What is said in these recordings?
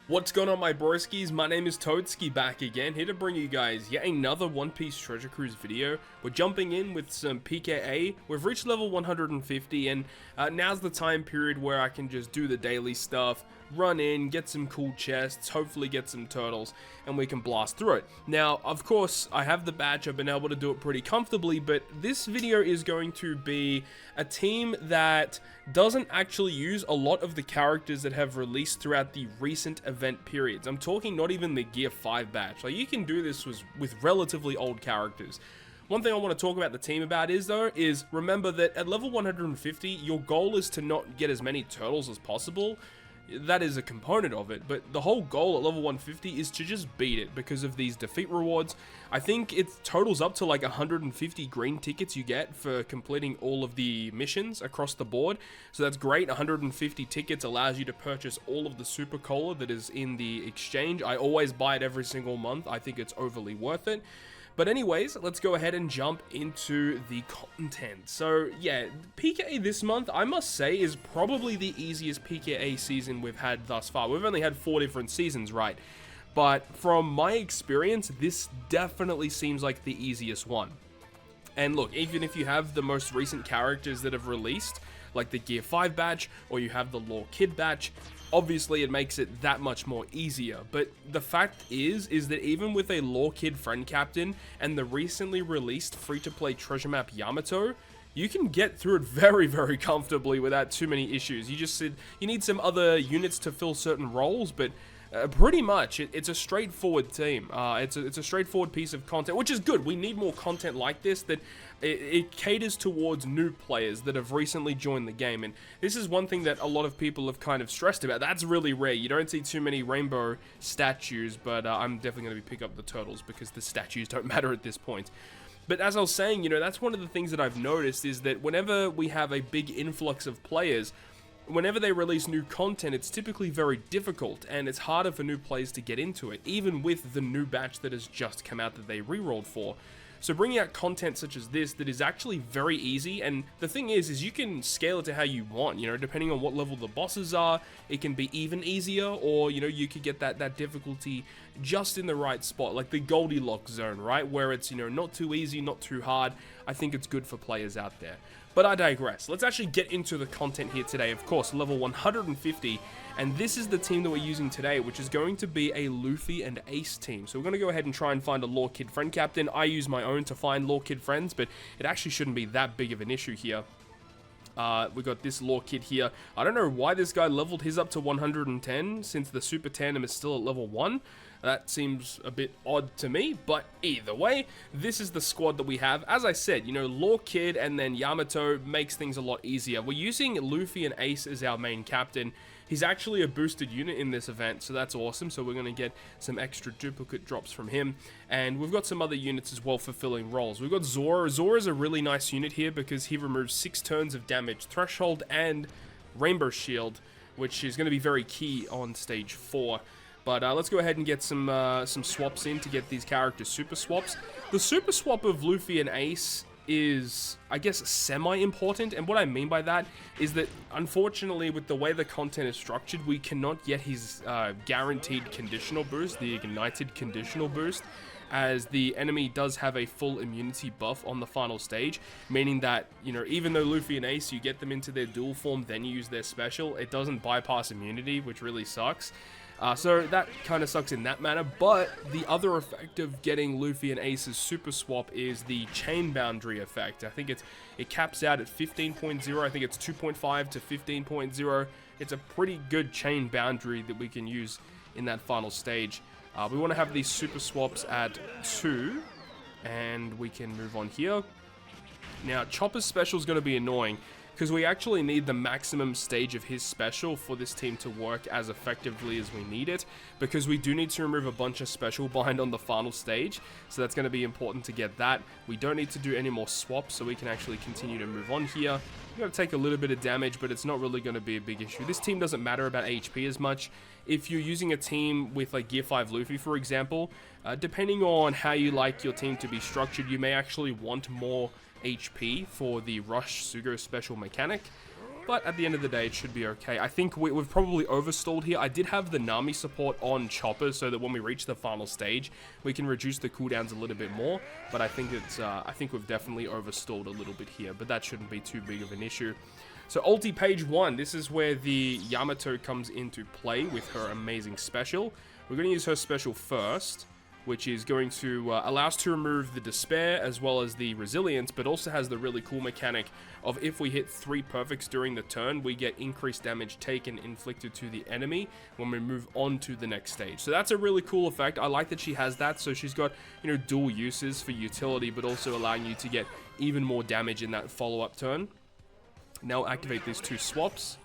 What's going on, my broskiis? My name is Toadskii, back again, here to bring you guys yet another One Piece Treasure Cruise video. We're jumping in with some PKA. We've reached level 150, and now's the time period where I can just do the daily stuff, run in, get some cool chests, hopefully get some turtles, and we can blast through it. Now, of course, I have the badge, I've been able to do it pretty comfortably, but this video is going to be a team that doesn't actually use a lot of the characters that have released throughout the recent event periods. I'm talking not even the Gear 5 batch. Like, you can do this with relatively old characters. One thing I want to talk about the team about is remember that at level 150, your goal is to not get as many turtles as possible. That is a component of it, but the whole goal at level 150 is to just beat it because of these defeat rewards. I think it totals up to like 150 green tickets you get for completing all of the missions across the board, so that's great. 150 tickets allows you to purchase all of the super cola that is in the exchange. I always buy it every single month. I think it's overly worth it. But anyways, let's go ahead and jump into the content. So yeah, PKA this month, I must say, is probably the easiest PKA season we've had thus far. We've only had 4 different seasons, right? But from my experience, this definitely seems like the easiest one. And look, even if you have the most recent characters that have released, like the Gear 5 batch, or you have the Law Kid batch, obviously it makes it that much more easier. But the fact is that even with a Law Kid friend captain and the recently released free-to-play treasure map Yamato, you can get through it very, very comfortably without too many issues. You need some other units to fill certain roles, but pretty much it's a straightforward team. It's a straightforward piece of content, which is good. We need more content like this that it caters towards new players that have recently joined the game, and this is one thing that a lot of people have kind of stressed about. That's really rare. You don't see too many rainbow statues, but I'm definitely going to be picking up the turtles because the statues don't matter at this point. But as I was saying, you know, that's one of the things that I've noticed is that whenever we have a big influx of players, whenever they release new content, it's typically very difficult, and it's harder for new players to get into it, even with the new batch that has just come out that they rerolled for. So bringing out content such as this that is actually very easy, and the thing is you can scale it to how you want, you know, depending on what level the bosses are. It can be even easier, or, you know, you could get that difficulty just in the right spot, like the Goldilocks zone, right, where it's, you know, not too easy, not too hard. I think it's good for players out there. But I digress. Let's actually get into the content here today. Of course, level 150, and this is the team that we're using today, which is going to be a Luffy and Ace team. So we're going to go ahead and try and find a Law Kid friend captain. I use my own to find Law Kid friends, but it actually shouldn't be that big of an issue here. We got this Law Kid here. I don't know why this guy leveled his up to 110 since the Super Tandem is still at level 1. That seems a bit odd to me, but either way, this is the squad that we have. As I said, you know, Law Kid and then Yamato makes things a lot easier. We're using Luffy and Ace as our main captain. He's actually a boosted unit in this event, so that's awesome. So we're going to get some extra duplicate drops from him. And we've got some other units as well fulfilling roles. We've got Zoro. Zoro's a really nice unit here because he removes 6 turns of damage, threshold, and Rainbow Shield, which is going to be very key on stage 4. But let's go ahead and get some swaps in to get these characters super swaps. The super swap of Luffy and Ace is, I guess, semi-important, and what I mean by that is that, unfortunately, with the way the content is structured, we cannot get his guaranteed conditional boost, the ignited conditional boost, as the enemy does have a full immunity buff on the final stage, meaning that, you know, even though Luffy and Ace, you get them into their dual form, then you use their special, it doesn't bypass immunity, which really sucks. So that kind of sucks in that manner, but the other effect of getting Luffy and Ace's super swap is the chain boundary effect. I think it caps out at 15.0, I think it's 2.5 to 15.0. It's a pretty good chain boundary that we can use in that final stage. We want to have these super swaps at 2, and we can move on here. Now, Chopper's special is going to be annoying, because we actually need the maximum stage of his special for this team to work as effectively as we need it, because we do need to remove a bunch of special bind on the final stage, so that's going to be important to get that. We don't need to do any more swaps, so we can actually continue to move on here. We're going to take a little bit of damage, but it's not really going to be a big issue. This team doesn't matter about HP as much. If you're using a team with like Gear 5 Luffy, for example, depending on how you like your team to be structured, you may actually want more HP for the Rush Sugo special mechanic. but at the end of the day, it should be okay. I think we've probably overstalled here. I did have the Nami support on Chopper so that when we reach the final stage, we can reduce the cooldowns a little bit more, but I think I think we've definitely overstalled a little bit here, but that shouldn't be too big of an issue. So ulti page 1, this is where the Yamato comes into play with her amazing special. We're going to use her special first, which is going to allow us to remove the despair as well as the resilience, but also has the really cool mechanic of if we hit 3 perfects during the turn, we get increased damage taken inflicted to the enemy when we move on to the next stage. So that's a really cool effect. I like that she has that. So she's got, you know, dual uses for utility, but also allowing you to get even more damage in that follow-up turn. Now activate these 2 swaps,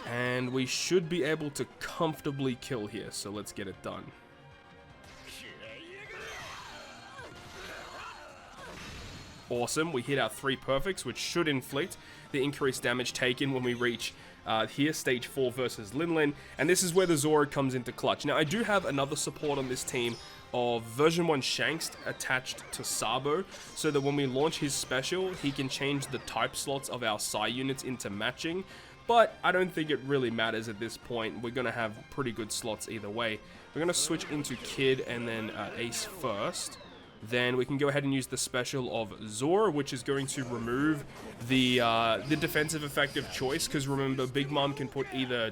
and we should be able to comfortably kill here. So let's get it done. Awesome, we hit our 3 perfects, which should inflict the increased damage taken when we reach here, stage 4 versus Linlin, and this is where the Zoro comes into clutch. Now, I do have another support on this team of version 1 Shanks attached to Sabo, so that when we launch his special, he can change the type slots of our Psy units into matching, but I don't think it really matters at this point. We're going to have pretty good slots either way. We're going to switch into Kid and then Ace first. Then we can go ahead and use the special of Zoro, which is going to remove the defensive effect of choice, because remember, Big Mom can put either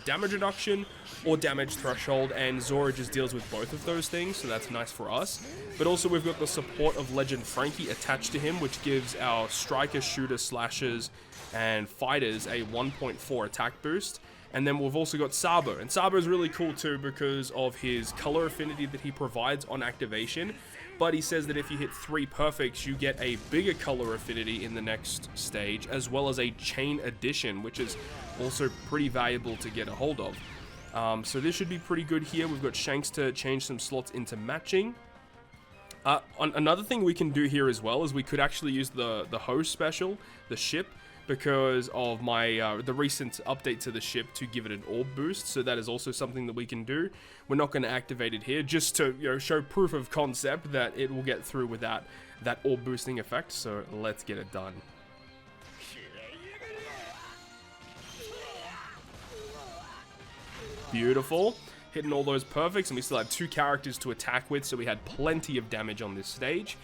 damage reduction or damage threshold, and Zoro just deals with both of those things, so that's nice for us. But also we've got the support of Legend Frankie attached to him, which gives our striker, shooter, slashers, and fighters a 1.4 attack boost. And then we've also got Sabo, and Sabo is really cool too because of his color affinity that he provides on activation. But he says that if you hit 3 perfects, you get a bigger color affinity in the next stage, as well as a chain addition, which is also pretty valuable to get a hold of. So this should be pretty good here. We've got Shanks to change some slots into matching. Another thing we can do here as well is we could actually use the Ho special, the ship, because of my the recent update to the ship to give it an orb boost. So that is also something that we can do. We're not going to activate it here, just to, you know, show proof of concept that it will get through without that orb boosting effect. So let's get it done. Beautiful. Hitting all those perfects, and we still had 2 characters to attack with, so we had plenty of damage on this stage.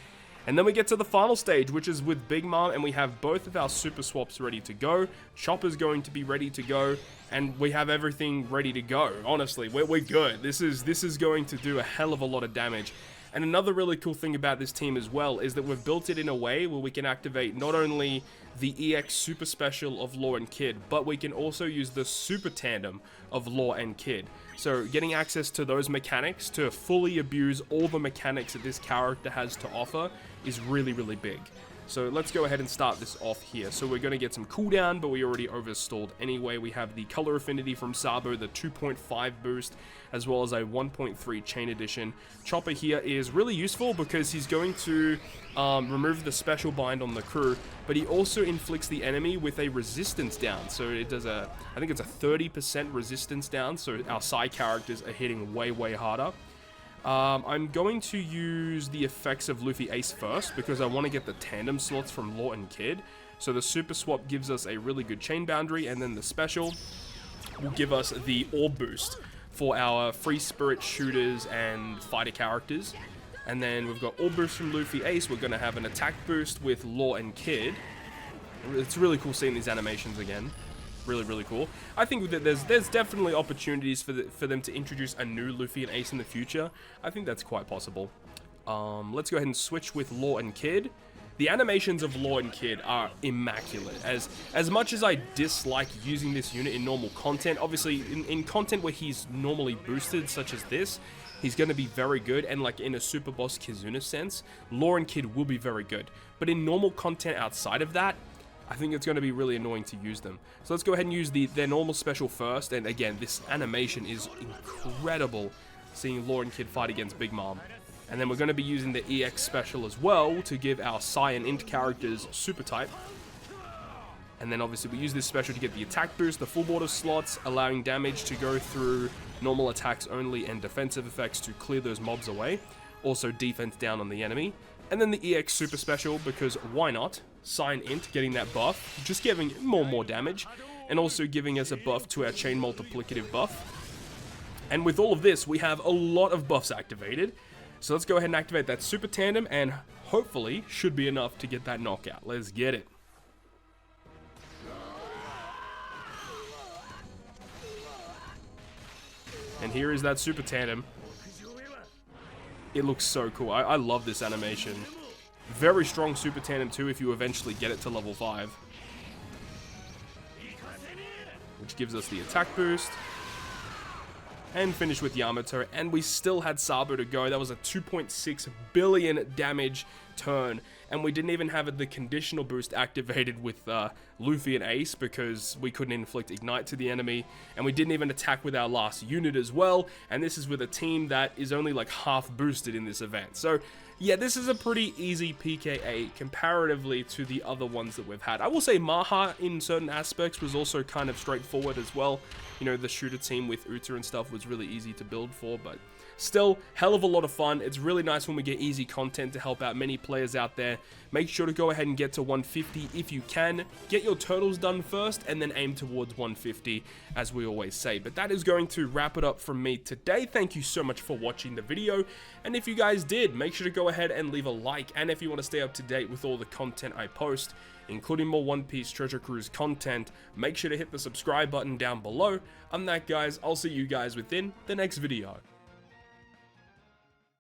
And then we get to the final stage, which is with Big Mom, and we have both of our super swaps ready to go. Chopper's going to be ready to go, and we have everything ready to go. Honestly, we're good. This is going to do a hell of a lot of damage. And another really cool thing about this team as well is that we've built it in a way where we can activate not only the EX super special of Law and Kid, but we can also use the super tandem of Law and Kid. So getting access to those mechanics to fully abuse all the mechanics that this character has to offer is really, really big. So let's go ahead and start this off here. So we're going to get some cooldown, but we already overstalled anyway. We have the color affinity from Sabo, the 2.5 boost, as well as a 1.3 chain addition. Chopper here is really useful because he's going to remove the special bind on the crew, but he also inflicts the enemy with a resistance down. So it does I think it's a 30% resistance down, so our Psy characters are hitting way, way harder. I'm going to use the effects of Luffy Ace first because I want to get the tandem slots from Law and Kid. So the super swap gives us a really good chain boundary, and then the special will give us the orb boost for our free spirit shooters and fighter characters. And then we've got orb boost from Luffy Ace. We're going to have an attack boost with Law and Kid. It's really cool seeing these animations again. Really, really cool. I think that there's definitely opportunities for them to introduce a new Luffy and Ace in the future. I think that's quite possible. Let's go ahead and switch with Law and Kid. The animations of Law and Kid are immaculate. As much as I dislike using this unit in normal content, obviously in content where he's normally boosted, such as this, he's going to be very good, and like in a Super Boss Kizuna sense, Law and Kid will be very good. But in normal content outside of that, I think it's going to be really annoying to use them. So let's go ahead and use their normal special first. And again, this animation is incredible, seeing Law and Kid fight against Big Mom. And then we're going to be using the EX special as well to give our Psy and Int characters super type. And then obviously we use this special to get the attack boost, the full board of slots, allowing damage to go through normal attacks only and defensive effects to clear those mobs away. Also defense down on the enemy. And then the EX Super Special, because why not? Sign Int, getting that buff, just giving more damage, and also giving us a buff to our Chain Multiplicative buff. And with all of this, we have a lot of buffs activated. So let's go ahead and activate that Super Tandem, and hopefully should be enough to get that knockout. Let's get it. And here is that Super Tandem. It looks so cool. I love this animation. Very strong Super Tandem too if you eventually get it to level 5. Which gives us the attack boost. And finish with Yamato. And we still had Sabo to go. That was a 2.6 billion damage turn. And we didn't even have the conditional boost activated with Luffy and Ace because we couldn't inflict Ignite to the enemy. And we didn't even attack with our last unit as well. And this is with a team that is only like half boosted in this event. So yeah, this is a pretty easy PKA comparatively to the other ones that we've had. I will say Maha in certain aspects was also kind of straightforward as well. You know, the shooter team with Uta and stuff was really easy to build for, but still, hell of a lot of fun. It's really nice when we get easy content to help out many players out there. Make sure to go ahead and get to 150 if you can. Get your turtles done first and then aim towards 150 as we always say. But that is going to wrap it up from me today. Thank you so much for watching the video. And if you guys did, make sure to go ahead and leave a like. And if you want to stay up to date with all the content I post, including more One Piece Treasure Cruise content, make sure to hit the subscribe button down below. I'm that, guys. I'll see you guys within the next video.